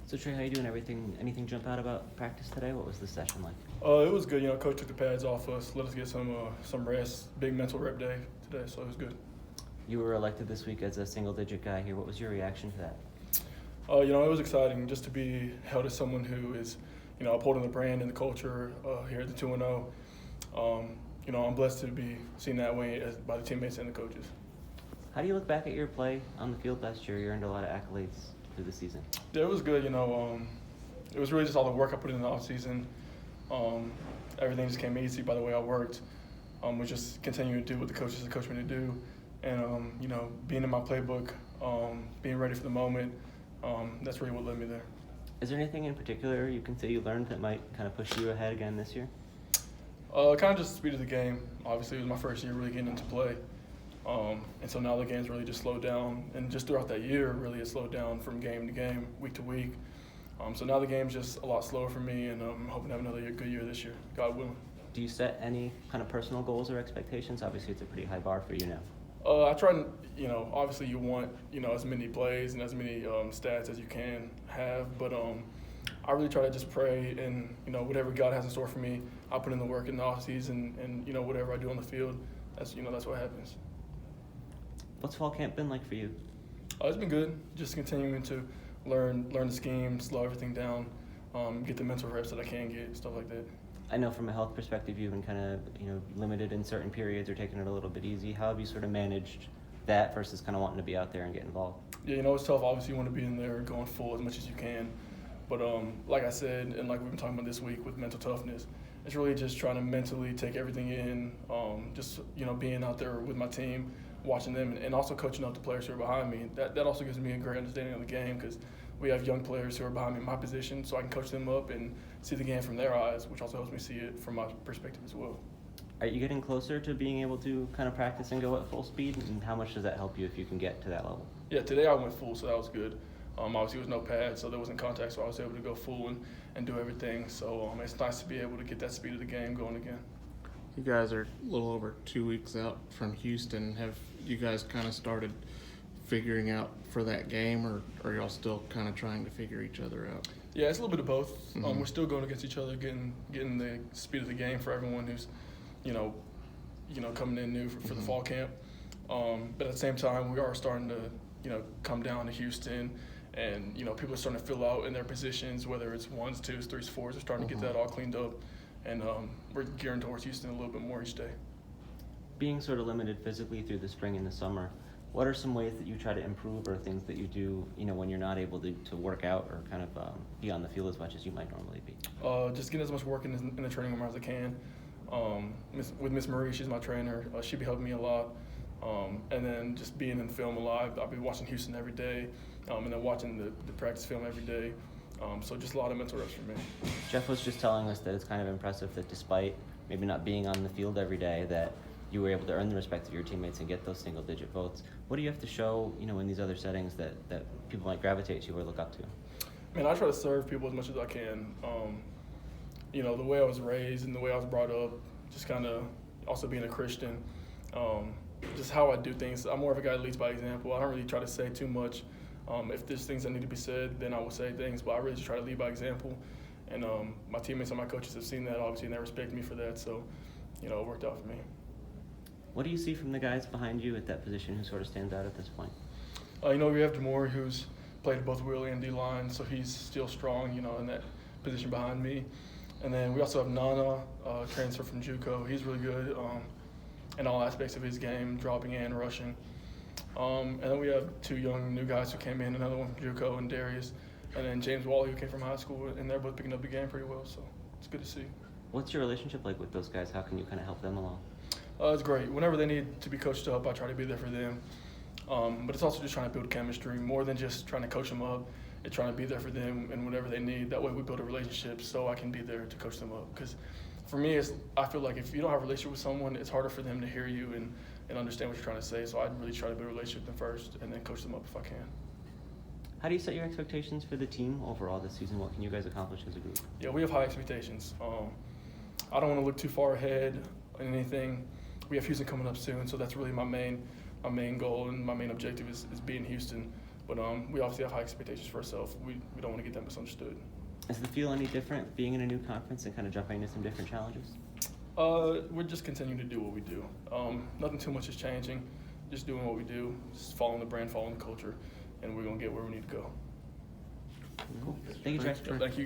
So Trey, how you doing? Anything jump out about practice today? What was the session like? It was good. Coach took the pads off us, let us get some rest. Big mental rep day today, so it was good. You were elected this week as a single-digit guy here. What was your reaction to that? It was exciting just to be held as someone who is, upholding the brand and the culture here at the 2-0. I'm blessed to be seen that way by the teammates and the coaches. How do you look back at your play on the field last year? You earned a lot of accolades through the season. Yeah, it was good. It was really just all the work I put in the offseason. Everything just came easy by the way I worked. Was just continuing to do what the coaches had coached me to do. And, being in my playbook, being ready for the moment, that's really what led me there. Is there anything in particular you can say you learned that might kind of push you ahead again this year? Kind of just the speed of the game. Obviously, it was my first year really getting into play. And so now the game's really just slowed down. And just throughout that year, really it slowed down from game to game, week to week. So now the game's just a lot slower for me, and I'm hoping to have another good year this year, God willing. Do you set any kind of personal goals or expectations? Obviously, it's a pretty high bar for you now. I try and, obviously you want, as many plays and as many stats as you can have. But I really try to just pray and, whatever God has in store for me, I put in the work in the offseason and, whatever I do on the field, that's what happens. What's fall camp been like for you? It's been good. Just continuing to learn the scheme, slow everything down, get the mental reps that I can get, stuff like that. I know from a health perspective you've been kind of limited in certain periods or taking it a little bit easy. How have you sort of managed that versus kind of wanting to be out there and get involved? Yeah, it's tough. Obviously, you want to be in there going full as much as you can. But like I said, and like we've been talking about this week with mental toughness, it's really just trying to mentally take everything in, just being out there with my team, watching them, and also coaching up the players who are behind me. That also gives me a great understanding of the game because we have young players who are behind me in my position, so I can coach them up and see the game from their eyes, which also helps me see it from my perspective as well. Are you getting closer to being able to kind of practice and go at full speed, and how much does that help you if you can get to that level? Yeah, today I went full, so that was good. Obviously, there was no pad, so there wasn't contact, so I was able to go full and do everything. So it's nice to be able to get that speed of the game going again. You guys are a little over 2 weeks out from Houston. Have you guys kind of started figuring out for that game, or are y'all still kind of trying to figure each other out? Yeah, it's a little bit of both. Mm-hmm. We're still going against each other, getting the speed of the game for everyone who's, coming in new for the fall camp. But at the same time, we are starting to, come down to Houston, and people are starting to fill out in their positions, whether it's 1s, 2s, 3s, 4s. We're starting to get that all cleaned up, and we're gearing towards Houston a little bit more each day. Being sort of limited physically through the spring and the summer, what are some ways that you try to improve or things that you do, when you're not able to work out or kind of be on the field as much as you might normally be? Just getting as much work in the training room as I can. With Miss Marie, she's my trainer. She'll be helping me a lot. And then just being in film alive, I'll be watching Houston every day, and then watching the practice film every day. So just a lot of mental reps for me. Jeff was just telling us that it's kind of impressive that despite maybe not being on the field every day, that you were able to earn the respect of your teammates and get those single-digit votes. What do you have to show, in these other settings that people might gravitate to or look up to? Man, I try to serve people as much as I can. The way I was raised and the way I was brought up, just kind of also being a Christian, just how I do things. I'm more of a guy that leads by example. I don't really try to say too much. If there's things that need to be said, then I will say things, but I really just try to lead by example. And my teammates and my coaches have seen that, obviously, and they respect me for that. So, it worked out for me. What do you see from the guys behind you at that position who sort of stands out at this point? We have Demore, who's played both wheel and D-line, so he's still strong, in that position behind me. And then we also have Nana, transfer from JUCO. He's really good in all aspects of his game, dropping and rushing. And then we have 2 young new guys who came in, another one from JUCO and Darius, and then James Wally, who came from high school, and they're both picking up the game pretty well, so it's good to see. What's your relationship like with those guys? How can you kind of help them along? It's great. Whenever they need to be coached up, I try to be there for them. But it's also just trying to build chemistry more than just trying to coach them up. It's trying to be there for them and whatever they need. That way we build a relationship so I can be there to coach them up. Because for me, I feel like if you don't have a relationship with someone, it's harder for them to hear you and understand what you're trying to say. So I really try to build a relationship with them first and then coach them up if I can. How do you set your expectations for the team overall this season? What can you guys accomplish as a group? Yeah, we have high expectations. I don't want to look too far ahead in anything. We have Houston coming up soon, so that's really my main goal and my main objective is being Houston. But we obviously have high expectations for ourselves. We don't want to get that misunderstood. Does it feel any different being in a new conference and kind of jumping into some different challenges? We're just continuing to do what we do. Nothing too much is changing. Just doing what we do, just following the brand, following the culture, and we're going to get where we need to go. Cool. Thank you, Trey. Thank you.